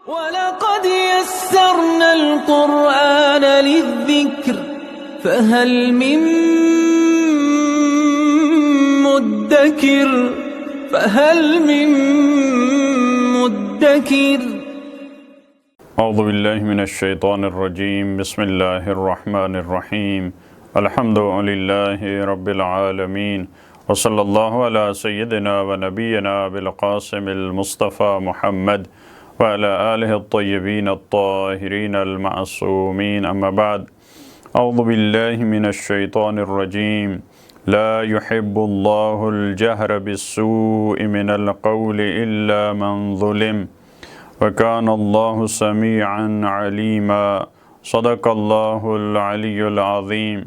وَلَقَدْ يَسَّرْنَا الْقُرْآنَ لِلذِّكْرِ فَهَلْ مِن مُّدَّكِرٍ اعوذ باللہ من الشیطان الرجیم بسم اللہ الرحمن الرحیم الحمد للہ رب العالمین وصلی اللہ علی سیدنا و نبینا بالقاسم المصطفى محمد وعلى آلہ الطیبین الطاہرین المعصومین اما بعد اعوذ باللہ من الشیطان الرجیم لا يحب اللہ الجہر بالسوء من القول الا من ظلم وَكَانَ اللَّهُ سَمِيعًا عَلِيمًا صدق اللہ العلی العظیم۔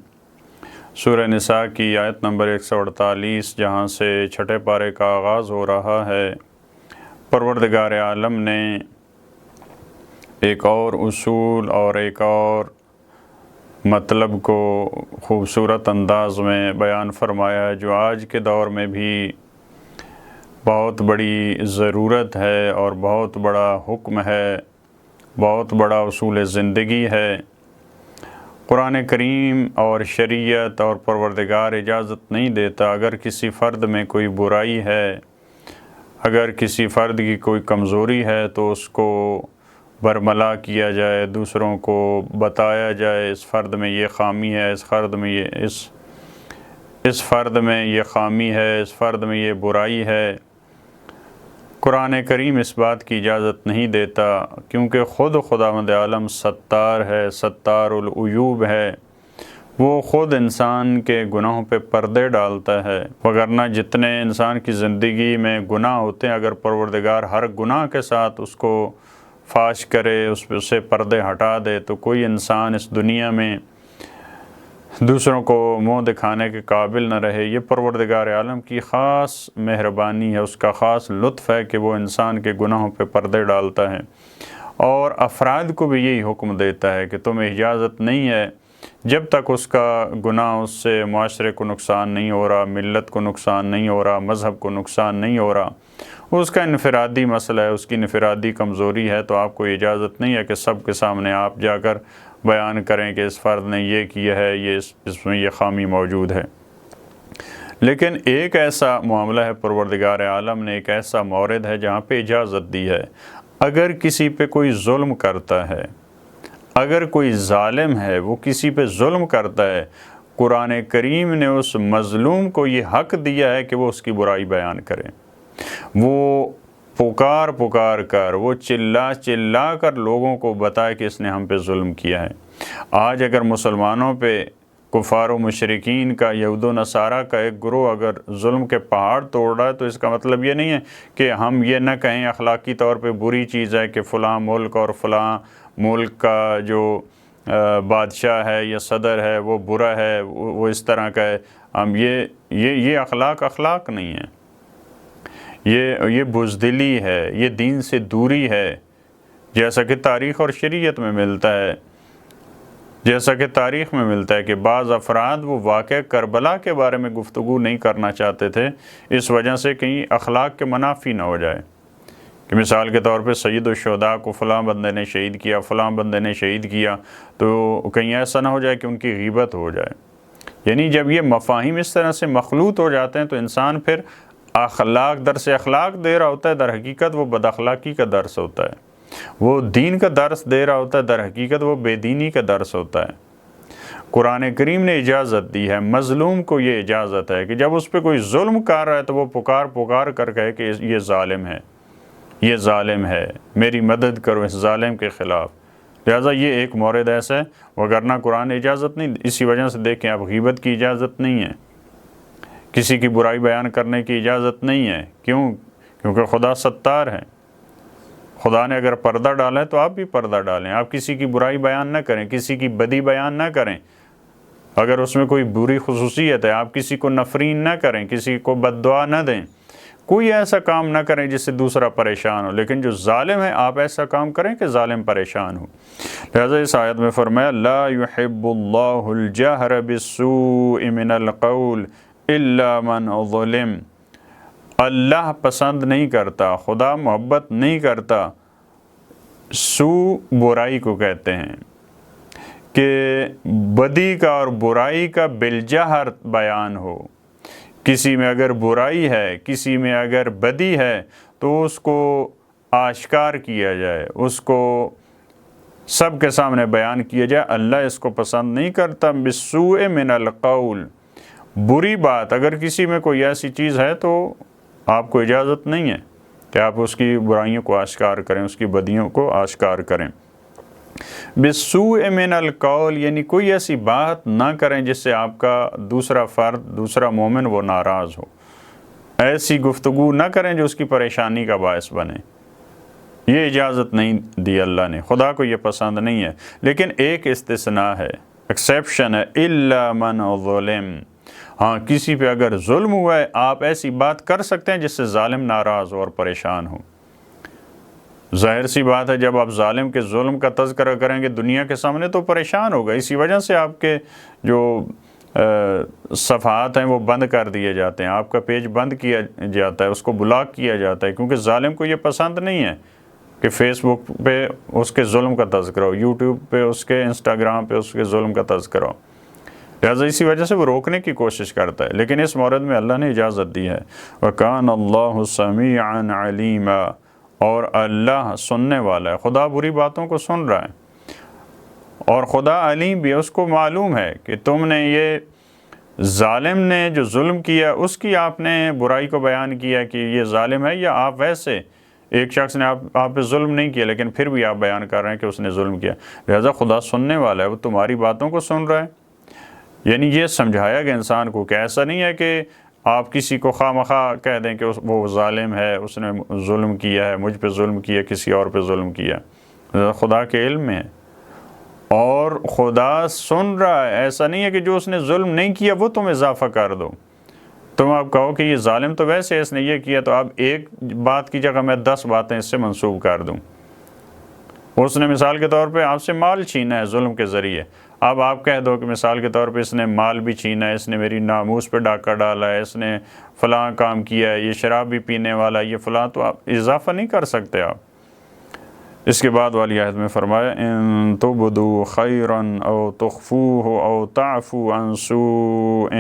سورہ نساء کی آیت نمبر 148 جہاں سے چھٹے پارے کا آغاز ہو رہا ہے، پروردگار عالم نے ایک اور اصول اور ایک اور مطلب کو خوبصورت انداز میں بیان فرمایا ہے، جو آج کے دور میں بھی بہت بڑی ضرورت ہے اور بہت بڑا حکم ہے، بہت بڑا اصول زندگی ہے۔ قرآن کریم اور شریعت اور پروردگار اجازت نہیں دیتا اگر کسی فرد میں کوئی برائی ہے، اگر کسی فرد کی کوئی کمزوری ہے تو اس کو برملا کیا جائے، دوسروں کو بتایا جائے اس فرد میں یہ خامی ہے، اس فرد میں یہ خامی ہے، اس فرد میں یہ برائی ہے۔ قرآن کریم اس بات کی اجازت نہیں دیتا، کیونکہ خود خداوند عالم ستار ہے، ستار العیوب ہے، وہ خود انسان کے گناہوں پہ پردے ڈالتا ہے۔ وگرنہ جتنے انسان کی زندگی میں گناہ ہوتے ہیں، اگر پروردگار ہر گناہ کے ساتھ اس کو فاش کرے، اس سے پردے ہٹا دے، تو کوئی انسان اس دنیا میں دوسروں کو منہ دکھانے کے قابل نہ رہے۔ یہ پروردگار عالم کی خاص مہربانی ہے، اس کا خاص لطف ہے کہ وہ انسان کے گناہوں پہ پردے ڈالتا ہے، اور افراد کو بھی یہی حکم دیتا ہے کہ تمہیں اجازت نہیں ہے جب تک اس کا گناہ اس سے معاشرے کو نقصان نہیں ہو رہا، ملت کو نقصان نہیں ہو رہا، مذہب کو نقصان نہیں ہو رہا، اس کا انفرادی مسئلہ ہے، اس کی انفرادی کمزوری ہے، تو آپ کو اجازت نہیں ہے کہ سب کے سامنے آپ جا کر بیان کریں کہ اس فرد نے یہ کیا ہے، یہ اس میں یہ خامی موجود ہے۔ لیکن ایک ایسا معاملہ ہے، پروردگار عالم نے ایک ایسا مورد ہے جہاں پہ اجازت دی ہے۔ اگر کسی پہ کوئی ظلم کرتا ہے، اگر کوئی ظالم ہے، وہ کسی پہ ظلم کرتا ہے، قرآن کریم نے اس مظلوم کو یہ حق دیا ہے کہ وہ اس کی برائی بیان کرے، وہ پکار کر، وہ چلا کر لوگوں کو بتائے کہ اس نے ہم پہ ظلم کیا ہے۔ آج اگر مسلمانوں پہ کفار و مشرکین کا، یہود و نصارہ کا ایک گروہ اگر ظلم کے پہاڑ توڑ رہا ہے، تو اس کا مطلب یہ نہیں ہے کہ ہم یہ نہ کہیں اخلاقی طور پہ بری چیز ہے کہ فلاں ملک اور فلاں ملک کا جو بادشاہ ہے یا صدر ہے وہ برا ہے، وہ اس طرح کا ہے۔ ہم یہ اخلاق نہیں ہے، یہ بزدلی ہے، یہ دین سے دوری ہے، جیسا کہ تاریخ اور شریعت میں ملتا ہے، کہ بعض افراد وہ واقعہ کربلا کے بارے میں گفتگو نہیں کرنا چاہتے تھے، اس وجہ سے کہیں اخلاق کے منافی نہ ہو جائے، کہ مثال کے طور پہ سید الشہداء کو فلاں بندے نے شہید کیا، فلاں بندے نے شہید کیا، تو کہیں ایسا نہ ہو جائے کہ ان کی غیبت ہو جائے۔ یعنی جب یہ مفاہیم اس طرح سے مخلوط ہو جاتے ہیں تو انسان پھر درس اخلاق دے رہا ہوتا ہے، در حقیقت وہ بد اخلاقی کا درس ہوتا ہے، وہ دین کا درس دے رہا ہوتا ہے، در حقیقت وہ بے دینی کا درس ہوتا ہے۔ قرآن کریم نے اجازت دی ہے، مظلوم کو یہ اجازت ہے کہ جب اس پہ کوئی ظلم کر رہا ہے تو وہ پکار کر کہے کہ یہ ظالم ہے، میری مدد کرو اس ظالم کے خلاف۔ لہٰذا یہ ایک مورد ایسا ہے، وگرنہ قرآن اجازت نہیں، اسی وجہ سے دیکھیں اب غیبت کی اجازت نہیں ہے، کسی کی برائی بیان کرنے کی اجازت نہیں ہے۔ کیونکہ خدا ستار ہے، خدا نے اگر پردہ ڈالا ہے تو آپ بھی پردہ ڈالیں، آپ کسی کی برائی بیان نہ کریں، کسی کی بدی بیان نہ کریں، اگر اس میں کوئی بری خصوصیت ہے آپ کسی کو نفرین نہ کریں، کسی کو بد دعا نہ دیں، کوئی ایسا کام نہ کریں جس سے دوسرا پریشان ہو۔ لیکن جو ظالم ہے آپ ایسا کام کریں کہ ظالم پریشان ہو۔ لہذا اس آیت میں فرمایا لا يحب اللہ الجہر بالسوء من القول الا من ظلم، اللہ پسند نہیں کرتا، خدا محبت نہیں کرتا سو برائی کو کہتے ہیں کہ بدی کا اور برائی کا بالجہر بیان ہو. کسی میں اگر برائی ہے، کسی میں اگر بدی ہے تو اس کو آشکار کیا جائے، اس کو سب کے سامنے بیان کیا جائے. اللہ اس کو پسند نہیں کرتا. بالسوء من القول، بری بات اگر کسی میں کوئی ایسی چیز ہے تو آپ کو اجازت نہیں ہے کہ آپ اس کی برائیوں کو آشکار کریں، اس کی بدیوں کو آشکار کریں. بالسوء من القول یعنی کوئی ایسی بات نہ کریں جس سے آپ کا دوسرا فرد، دوسرا مومن وہ ناراض ہو. ایسی گفتگو نہ کریں جو اس کی پریشانی کا باعث بنے. یہ اجازت نہیں دی اللہ نے، خدا کو یہ پسند نہیں ہے. لیکن ایک استثناء ہے، ایکسیپشن ہے، الا من ظلم. ہاں کسی پہ اگر ظلم ہوا ہے آپ ایسی بات کر سکتے ہیں جس سے ظالم ناراض ہو اور پریشان ہو. ظاہر سی بات ہے جب آپ ظالم کے ظلم کا تذکرہ کریں گے دنیا کے سامنے تو پریشان ہوگا. اسی وجہ سے آپ کے جو صفحات ہیں وہ بند کر دیے جاتے ہیں، آپ کا پیج بند کیا جاتا ہے، اس کو بلاک کیا جاتا ہے، کیونکہ ظالم کو یہ پسند نہیں ہے کہ فیس بک پہ اس کے ظلم کا تذکرہ ہو، یوٹیوب پہ اس کے، انسٹاگرام پہ اس کے ظلم کا تذکرہ ہو. لہٰذا اسی وجہ سے وہ روکنے کی کوشش کرتا ہے. لیکن اس مورد میں اللہ نے اجازت دی ہے. وَكَانَ اللَّهُ سَمِيعًا عَلِيمًا، اور اللہ سننے والا ہے. خدا بری باتوں کو سن رہا ہے اور خدا علیم بھی ہے. اس کو معلوم ہے کہ تم نے یہ ظالم نے جو ظلم کیا اس کی آپ نے برائی کو بیان کیا کہ یہ ظالم ہے، یا آپ ویسے ایک شخص نے آپ پہ ظلم نہیں کیا لیکن پھر بھی آپ بیان کر رہے ہیں کہ اس نے ظلم کیا. لہذا خدا سننے والا ہے، وہ تمہاری باتوں کو سن رہا ہے. یعنی یہ سمجھایا کہ انسان کو کہ ایسا نہیں ہے کہ آپ کسی کو خواہ مخواہ کہہ دیں کہ وہ ظالم ہے، اس نے ظلم کیا ہے، مجھ پہ ظلم کیا، کسی اور پہ ظلم کیا. خدا کے علم میں ہے اور خدا سن رہا ہے. ایسا نہیں ہے کہ جو اس نے ظلم نہیں کیا وہ تم اضافہ کر دو. تم آپ کہو کہ یہ ظالم تو ویسے اس نے یہ کیا تو اب ایک بات کی جگہ میں 10 باتیں اس سے منسوب کر دوں. اس نے مثال کے طور پہ آپ سے مال چھینا ہے ظلم کے ذریعے، اب آپ کہہ دو کہ مثال کے طور پہ اس نے مال بھی چھینا ہے، اس نے میری ناموس پہ ڈاکہ ڈالا ہے، اس نے فلاں کام کیا ہے، یہ شراب بھی پینے والا ہے، یہ فلاں. تو آپ اضافہ نہیں کر سکتے آپ. اس کے بعد والی آیت میں فرمایا ان تبدوا خیرا او تخفوه او تعفو عن سوء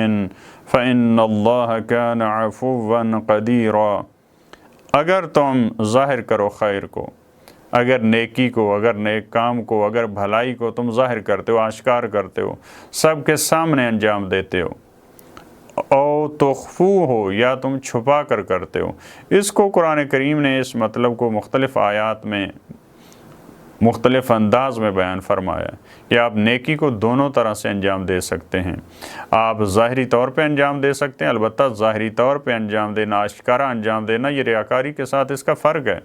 فإن اللہ کان عفوا قدیرا. اگر تم ظاہر کرو خیر کو، اگر نیکی کو، اگر نیک کام کو، اگر بھلائی کو تم ظاہر کرتے ہو، آشکار کرتے ہو، سب کے سامنے انجام دیتے ہو، او تخفو ہو یا تم چھپا کر کرتے ہو. اس کو قرآن کریم نے اس مطلب کو مختلف آیات میں مختلف انداز میں بیان فرمایا کہ آپ نیکی کو دونوں طرح سے انجام دے سکتے ہیں. آپ ظاہری طور پہ انجام دے سکتے ہیں، البتہ ظاہری طور پہ انجام دینا، آشکارا انجام دینا، یہ ریاکاری کے ساتھ اس کا فرق ہے.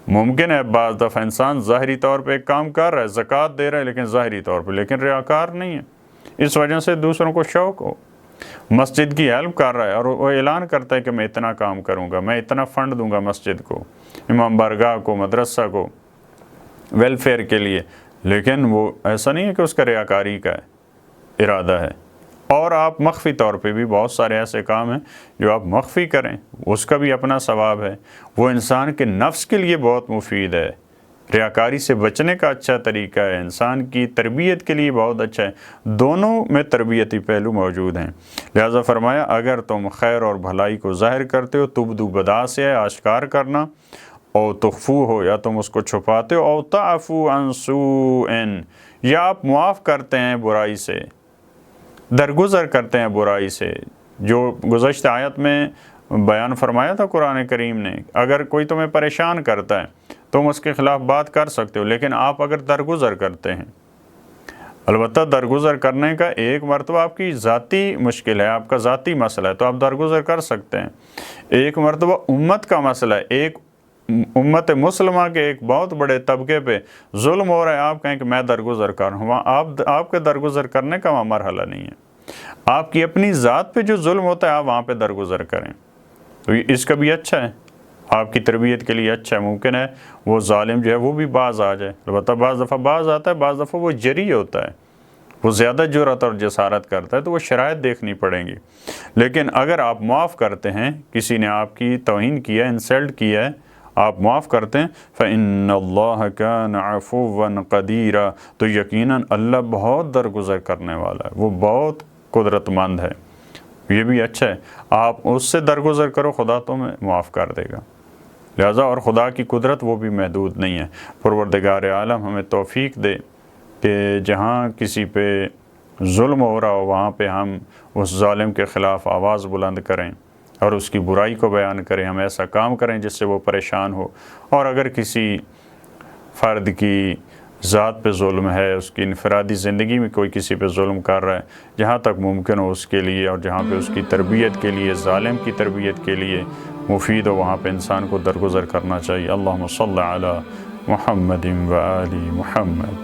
ممکن ہے بعض دفعہ انسان ظاہری طور پہ ایک کام کر رہا ہے، زکوٰۃ دے رہا ہے لیکن ظاہری طور پہ، لیکن ریاکار نہیں ہے. اس وجہ سے دوسروں کو شوق ہو، مسجد کی ہیلپ کر رہا ہے اور وہ اعلان کرتا ہے کہ میں اتنا کام کروں گا، میں اتنا فنڈ دوں گا مسجد کو، امام بارگاہ کو، مدرسہ کو، ویلفیئر کے لیے، لیکن وہ ایسا نہیں ہے کہ اس کا ریاکاری کا ارادہ ہے. اور آپ مخفی طور پہ بھی بہت سارے ایسے کام ہیں جو آپ مخفی کریں، اس کا بھی اپنا ثواب ہے، وہ انسان کے نفس کے لیے بہت مفید ہے. ریاکاری سے بچنے کا اچھا طریقہ ہے، انسان کی تربیت کے لیے بہت اچھا ہے. دونوں میں تربیتی پہلو موجود ہیں. لہذا فرمایا اگر تم خیر اور بھلائی کو ظاہر کرتے ہو، تبدو بدا سے ہے آشکار کرنا، او تخفو ہو یا تم اس کو چھپاتے ہو، او تعفو عن سوء یا آپ معاف کرتے ہیں برائی سے، درگزر کرتے ہیں برائی سے. جو گزشتہ آیت میں بیان فرمایا تھا قرآن کریم نے، اگر کوئی تمہیں پریشان کرتا ہے تم اس کے خلاف بات کر سکتے ہو، لیکن آپ اگر درگزر کرتے ہیں، البتہ درگزر کرنے کا ایک مرتبہ آپ کی ذاتی مشکل ہے، آپ کا ذاتی مسئلہ ہے تو آپ درگزر کر سکتے ہیں. ایک مرتبہ امت کا مسئلہ ہے، ایک امت مسلمہ کے ایک بہت بڑے طبقے پہ ظلم ہو رہا ہے، آپ کہیں کہ میں درگزر کر رہا ہوں، وہاں آپ کے درگزر کرنے کا وہاں مرحلہ نہیں ہے. آپ کی اپنی ذات پہ جو ظلم ہوتا ہے آپ وہاں پہ درگزر کریں تو اس کا بھی اچھا ہے، آپ کی تربیت کے لیے اچھا ہے. ممکن ہے وہ ظالم جو ہے وہ بھی باز آ جائے، البتہ بعض دفعہ باز آتا ہے، بعض دفعہ وہ جری ہوتا ہے، وہ زیادہ جرأت اور جسارت کرتا ہے، تو وہ شرائط دیکھنی پڑیں گی. لیکن اگر آپ معاف کرتے ہیں، کسی نے آپ کی توہین کیا ہے، انسلٹ کیا ہے، آپ معاف کرتے ہیں فَإِنَّ اللَّهَ كَانَ عَفُوًّا قَدِيرًا، تو یقیناً اللہ بہت درگزر کرنے والا ہے، وہ بہت قدرت مند ہے۔ یہ بھی اچھا ہے، آپ اس سے درگزر کرو، خدا تمہیں معاف کر دے گا۔ لہٰذا اور خدا کی قدرت وہ بھی محدود نہیں ہے۔ پروردگار عالم ہمیں توفیق دے کہ جہاں کسی پہ ظلم ہو رہا ہو وہاں پہ ہم اس ظالم کے خلاف آواز بلند کریں اور اس کی برائی کو بیان کریں، ہم ایسا کام کریں جس سے وہ پریشان ہو۔ اور اگر کسی فرد کی ذات پہ ظلم ہے، اس کی انفرادی زندگی میں کوئی کسی پہ ظلم کر رہا ہے، جہاں تک ممکن ہو اس کے لیے، اور جہاں پہ اس کی تربیت کے لیے، ظالم کی تربیت کے لیے مفید ہو، وہاں پہ انسان کو درگزر کرنا چاہیے۔ اللہم صلی علی محمد و آل محمد۔